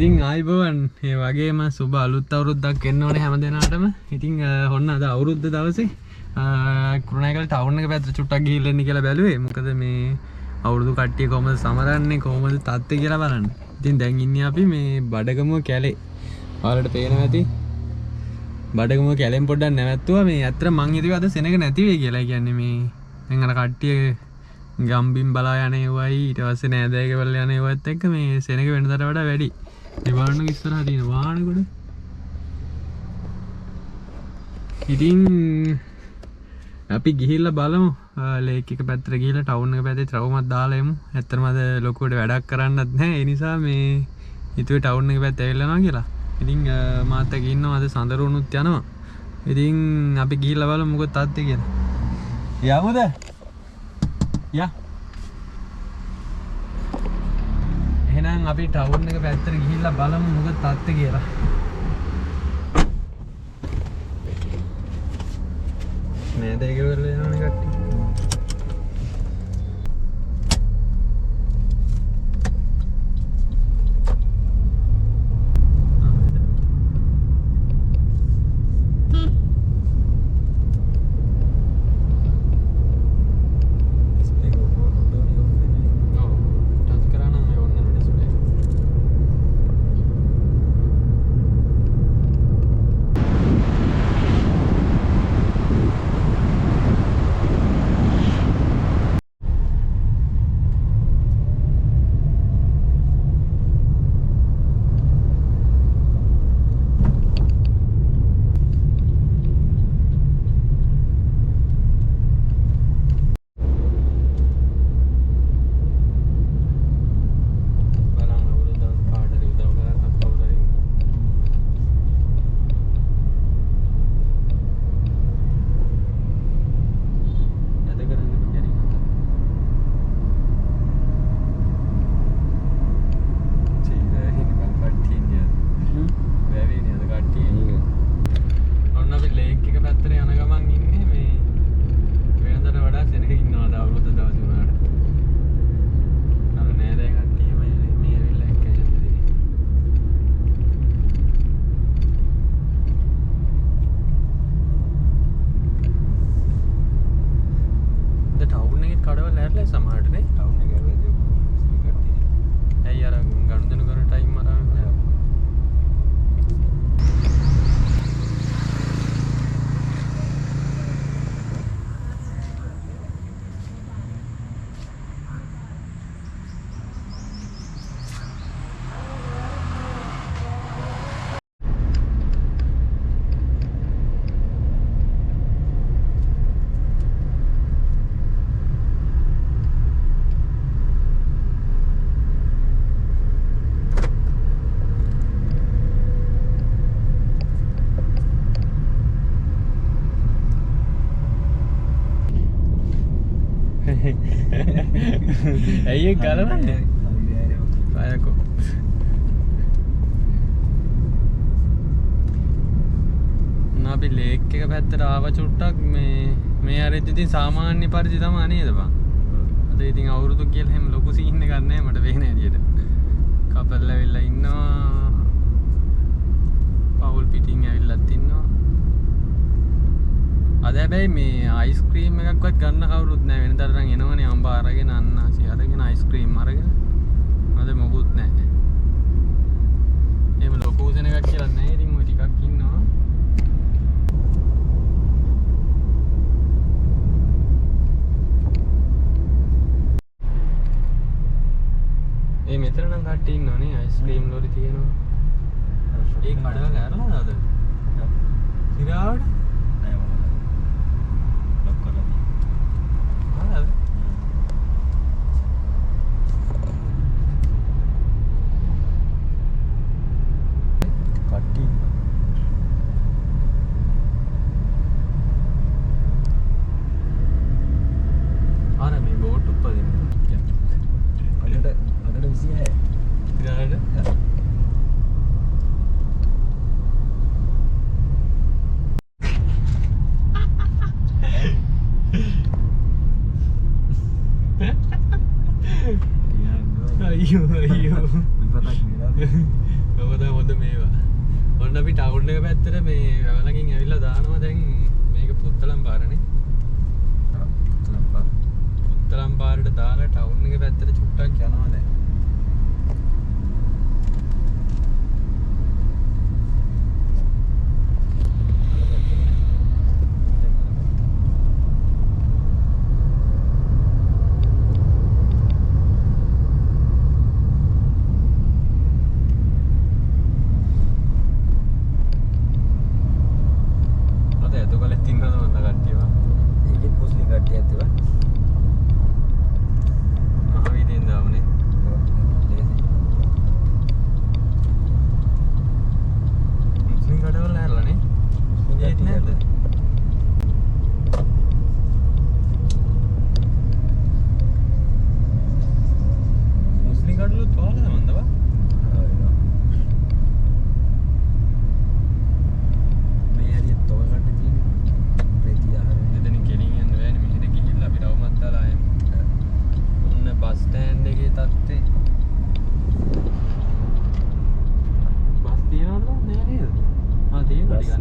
ඉතින් ආයිබෝවන් ඒ වගේම සුබ අලුත් අවුරුද්දක් එන්න ඕනේ හැම දෙනාටම. ඉතින් ඔන්න අද අවුරුද්ද දවසේ කුරුණෑගල ටවුන් එක පැත්තට චුට්ටක් ගිහිල්ලා එන්න කියලා බැලුවේ. මොකද මේ අවුරුදු කට්ටිය කොහමද සමරන්නේ කොහමද තත්ත්වය කියලා බලන්න. ඉතින් දැන් ඉන්නේ අපි මේ බඩගමුව කැලේ. ඔයාලට පේනවා ඇති. බඩගමුව කැලෙන් පොඩ්ඩක් නැවැත්තුවා. මේ අතර මං හිතුවේ අද සෙනඟ නැති වෙයි කියලා. කියන්නේ මේ දැන් අර කට්ටිය ගම්බින් බලා යන ඒවයි ඊට පස්සේ නෑදෑයක වල යන ඒවත් එක්ක මේ සෙනඟ වෙනදට වඩා වැඩි. ඒ වාහන ඉස්සරහා තියෙන වාහන කොට. ඉතින් අපි ගිහිල්ලා බලමු ලේක් එක පැත්තට ගිහිල්ලා ටවුන් එක පැත්තේ ට්‍රවුමක් දාලා එමු. ඇත්තටම අද ලොකුවට වැඩක් කරන්නත් නැහැ. ඒ නිසා මේ හිතුවේ ටවුන් එක පැත්තට ඇවිල්ලා යනවා කියලා. ඉතින් මාත් එක්ක ඉන්නවා අද සඳරුණුත් යනවා. ඉතින් අපි ගිහිල්ලා බලමු මොකද තාත්තේ කියලා. යමුද? යා එහෙනම් අපි ටවුන් එක පැත්තට ගිහිල්ලා බලමු මොකද තත්ත්වය කියලා. නේද ඒක වෙල යනවා කට්ටිය. ඇයි ගලවන්නේ? පායකෝ. අපි ලේක් එක පැත්තට ආව චුට්ටක් මේ ආරෙත් ඉතින් සාමාන්‍ය පරිදි තමයි නේද බං? අද ඉතින් අවුරුදු කියලා හැම ලොකු සීන් එකක් නැහැ මට වෙන හැටියට. කපල් ඇවිල්ලා ඉන්නවා. පවුල් පිටින් ඇවිල්ලාත් ඉන්නවා. අද හැබැයි මේ අයිස්ක්‍රීම් එකක්වත් ගන්න කවුරුත් නැහැ. වෙනදාට නම් එනවනේ අම්බ අරගෙන අන්නාසි අරගෙන අයිස්ක්‍රීම් අරගෙන. අද මොකුත් නැහැ. එහෙම ලොකු උසන එකක් කියලා නැහැ. ඉතින් ඔය ටිකක් ඉන්නවා. මෙතන නම් කට්ටිය ඉන්නවනේ අයිස්ක්‍රීම් ලෝරි තියෙනවා. ඒ කඩවල ඇරලාද? සිරාවට? නෑ මම. ලොක් කරලා තියෙනවා. හරි. කට්ටිය ආන මේ බෝට් උපදින්න. අඩට විසිය හැ. සිරාවට? අපි ටවුන් එක පැත්තට මේ වැවලකින් ඇවිල්ලා දානවා දැන් මේක පුත්තලම් පාරනේ. පුත්තලම් පාරට දාලා ටවුන් එක පැත්තට චුට්ටක් යනවා දැන්.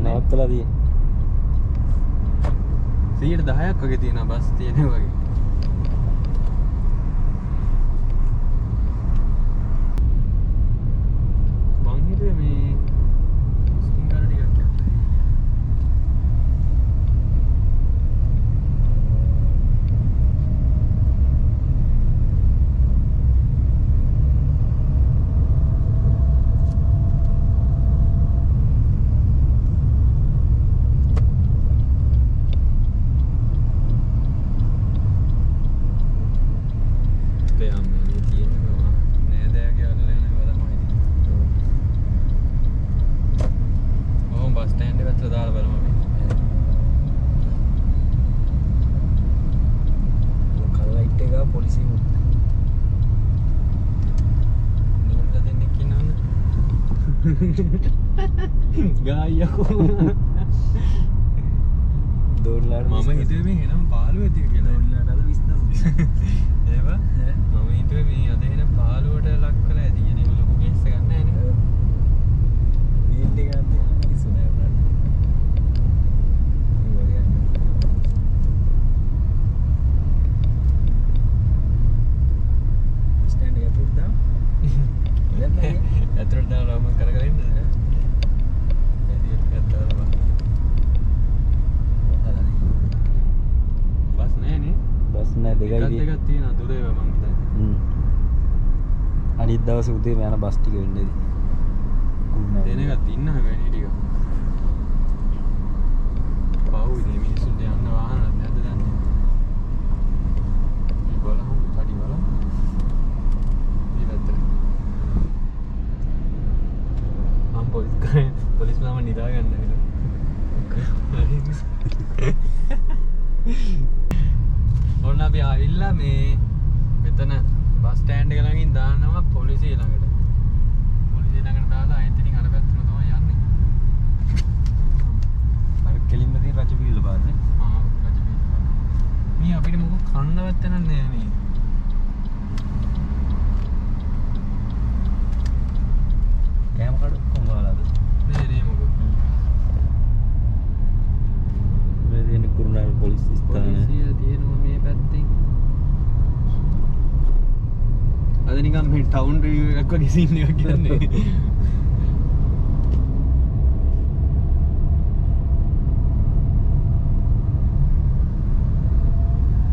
නවත්තලාදී 10ක් වගේ තියෙනවා බස් තියෙනවා වගේ. මං හිතුවේ මේ ස්ටිංගර් ටිකක් යන්න. ගායකෝ දෝන්ලාට මම හිතුවේ මේ එනම් පාළුව ඇති කියලා. දෝන්ලාට අද 29 ඒව මම හිතුවේ මේ අද එන පාළුවට ලක් කරලා ඇති කියන එක ලොකු කේස් එකක් නෑ නේ. වීල් එක ගන්න මිනිස්සු නෑ උනාට. මේ වගේ යන්න. ස්ටෑන්ඩ් එක ඇතුළට දාන්න. දැන් නෑ. ඇතුළට දාලා මම කර කර ඉන්නද? බස් නෑනේ. බස් නෑ දෙකයි තියෙනවා දුරේව මං හිතන්නේ. අනිත් දවසේ උදේම යන බස් ටික වෙන්නේ. දෙනකත් ඉන්න හැබැයි ටික. පව් ඉතින් මිනිස්සුන්ට යන්න වාහනත් නැද්ද දන්නේ. මේ බලහන් පඩි බලන්න. මේ පැත්තට. මම පොලිස් මාම නිදා ගන්න නේද? ඔන්න අපි ආවිල්ලා මේ මෙතන බස් ස්ටෑන්ඩ් එක ළඟින් දානවා පොලිසිය ළඟට. පොලිසිය ළඟට දාලා ආයෙත් ඉතින් අර පැත්තට තමයි යන්නේ. අර කෙලින්ම තියෙන රජපිහිල පාරනේ. රජපිහිල පාර. මේ අපිට මොකක් කන්නවත් තැනක් නෑ මේ. කෑම කඩ ඔක්කොම වහලාද? නේ මොකක්. මේ තියෙන කුරුණෑගල පොලිස් ස්ථානය. පොලිසිය තියෙනවා මේ පැත්තේ. අද නිකන් මේ ටවුන් රිවිව් එකක් වගේ සීන් එකක් කියන්නේ.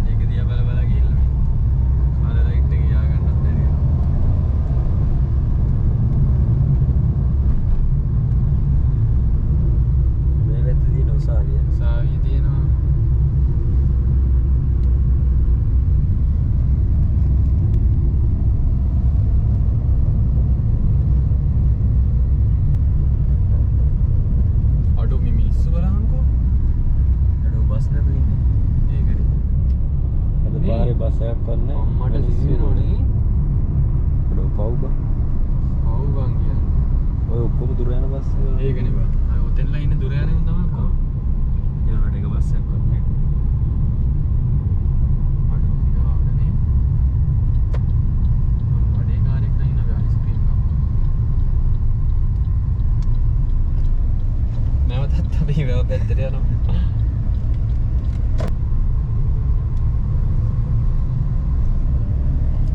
ඒක දිහා බල බල ගිහිල්ලා මේ කාලේ ලයිට් එක යා ගන්නත් බැරි වෙනවා. මේ පැත්තේ තියෙන උසාවිය. උසාවිය තියෙනවා. අපි වැව පැත්තට යනවා.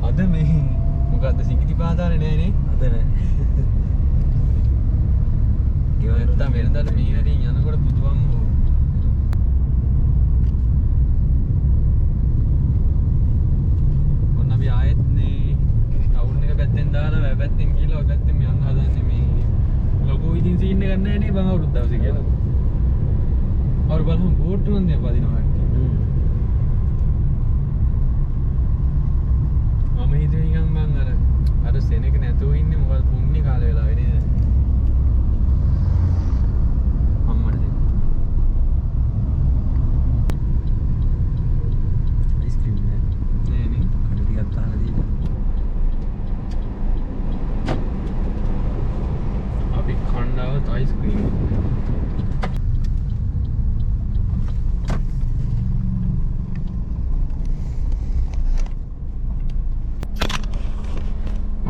අද මේ මොකද්ද සිඟිති පාතාලේ නෑනේ. අද නෑ. ගෙවන්න වෙනදාට මේ හැටින් යනකොට බුදුවම්මෝ ඔන්න අපි ආයෙත් මේ ටවුන් එක පැත්තෙන් දාලා වැව පැත්තෙන් ගිහලා ඔය පැත්තෙන් යන්න හදන්නේ මේ ලොකු ඉතින් සීන් එකක් නෑ නේ බං අවුරුද්ද දවසේ කියලා. අවුරු බලමු බෝට් නම් දැන් වදිනවා. මම හිතුවේ නිකන් මං අර සෙනෙක නැතුව ඉන්නේ මොකද පුණ්‍ය කාලේ වෙලා වෙන්නේ නේද? අම්මට දෙන්න. අයිස්ක්‍රීම් නෑ. නේ නේ. කඩ ටිකක් දාලා දීලා. අපි කණ්ඩාවත් අයිස්ක්‍රීම්.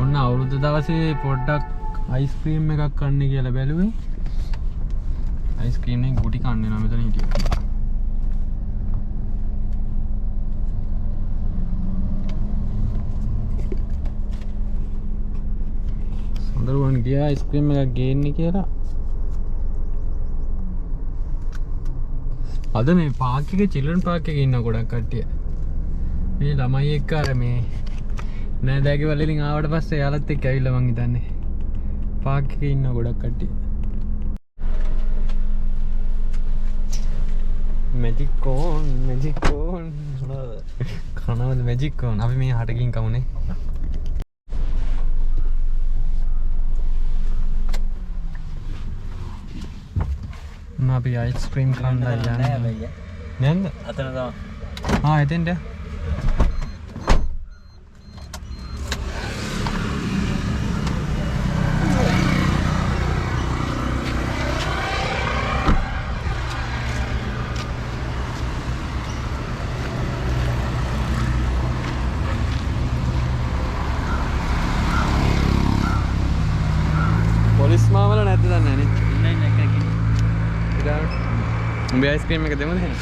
ඔන්න අවුරුදු දවසේ පොඩ්ඩක් අයිස්ක්‍රීම් එකක් කන්න කියලා බැලුවේ. අයිස්ක්‍රීම් එකේ ගුටි කන්න වෙනවා මෙතන හිටියා. සඳරුවන් ගියා අයිස්ක්‍රීම් එකක් ගේන්න කියලා. අද මේ පාක් එකේ චිල්ඩ්‍රන් පාක් එකේ ඉන්න ගොඩක් කට්ටිය. මේ ළමයි එක්ක අර මේ නෑ දැගේ වලින් ආවට පස්සේ යාලත් එක්ක ඇවිල්ලා මං හිතන්නේ පාක් එකේ ඉන්න ගොඩක් කට්ටිය. මැජික් කෝන් කනවද මැජික් කෝන් අපි මේ හටකින් කමුනේ. අපි අයිස්ක්‍රීම් කන්න යන්නේ නැන්ද? අතන තමයි. එතෙන්ට පොලිස් මාවල නැද්ද දන්නේ නැහැ නේ. ඉන්නේ නැකකින්. උඹ අයිස්ක්‍රීම් එක දෙමුද එහෙනම්?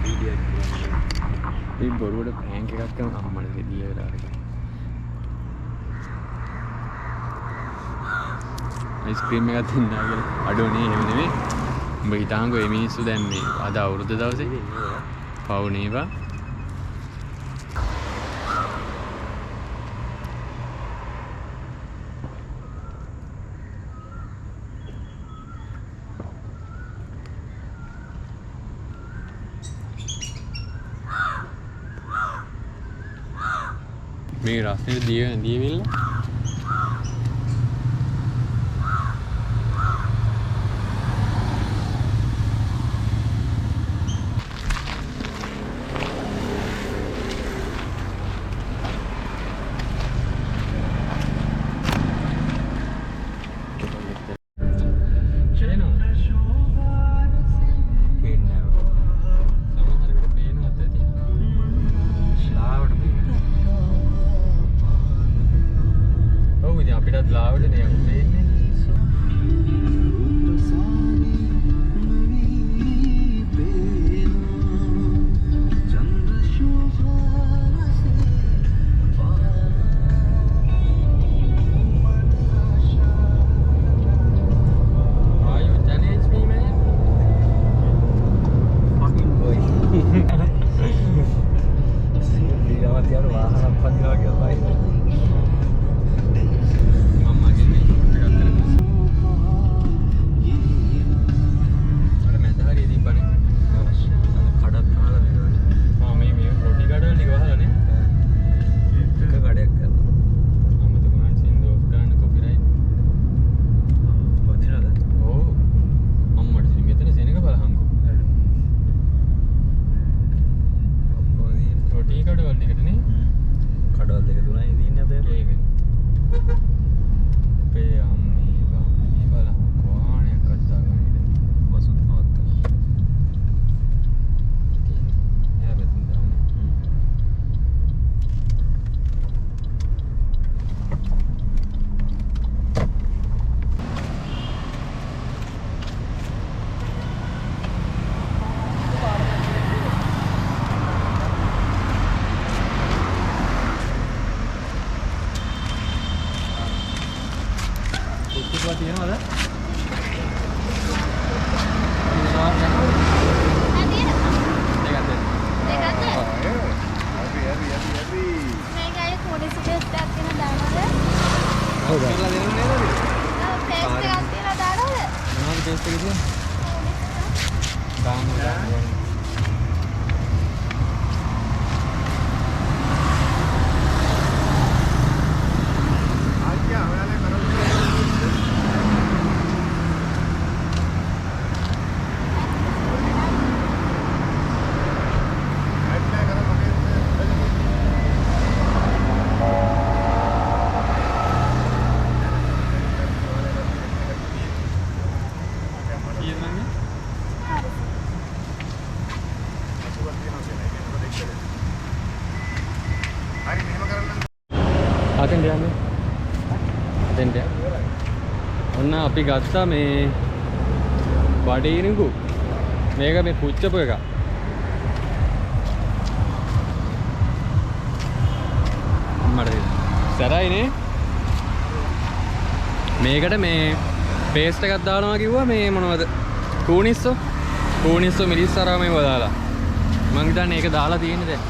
වීඩියෝ එක. මේ බොරුවට ප්‍රෑන්ක් එකක් කරන අම්මනේ දෙවිය වෙලාවට. අයිස්ක්‍රීම් එකක් දෙන්නා කියලා. අඩෝනේ එහෙම නෙමෙයි. උඹ හිතාංගෝ මේ මිනිස්සු දැන් මේ අද අවුරුද්ද දවසේ පව් නේවා. මේ රස්නේ දීවිල්ල පේස්ට් එක තියෙන්නේ. දාන්න ඕනේ. අතෙන්ට යන්නේ. අතෙන්ට. ඔන්න අපි ගත්තා මේ බඩේනිකු. මේක මේ පුච්චපු එක. අම්මට සරයිනේ. මේකට මේ පේස්ට් එකක් දානවා කිව්වා මේ මොනවද? කූනිස්සෝ මිරිස් අරා මේව දාලා. මං හිතන්නේ ඒක දාලා තියෙන්නේ දැන්.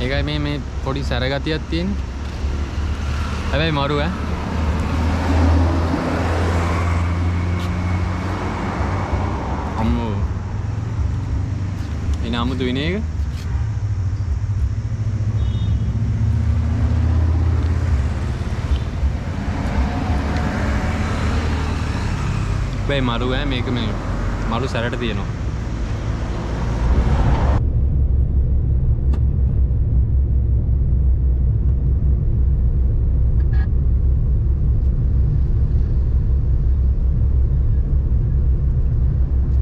ඒකයි මේ පොඩි සැර ගතියක් තියෙන්නේ. හැබැයි මරු ඈ. අම්මෝ. එන අමුතු විනේක. හැබැයි මරු ඈ මේක මේ මරු සැරට තියෙනවා.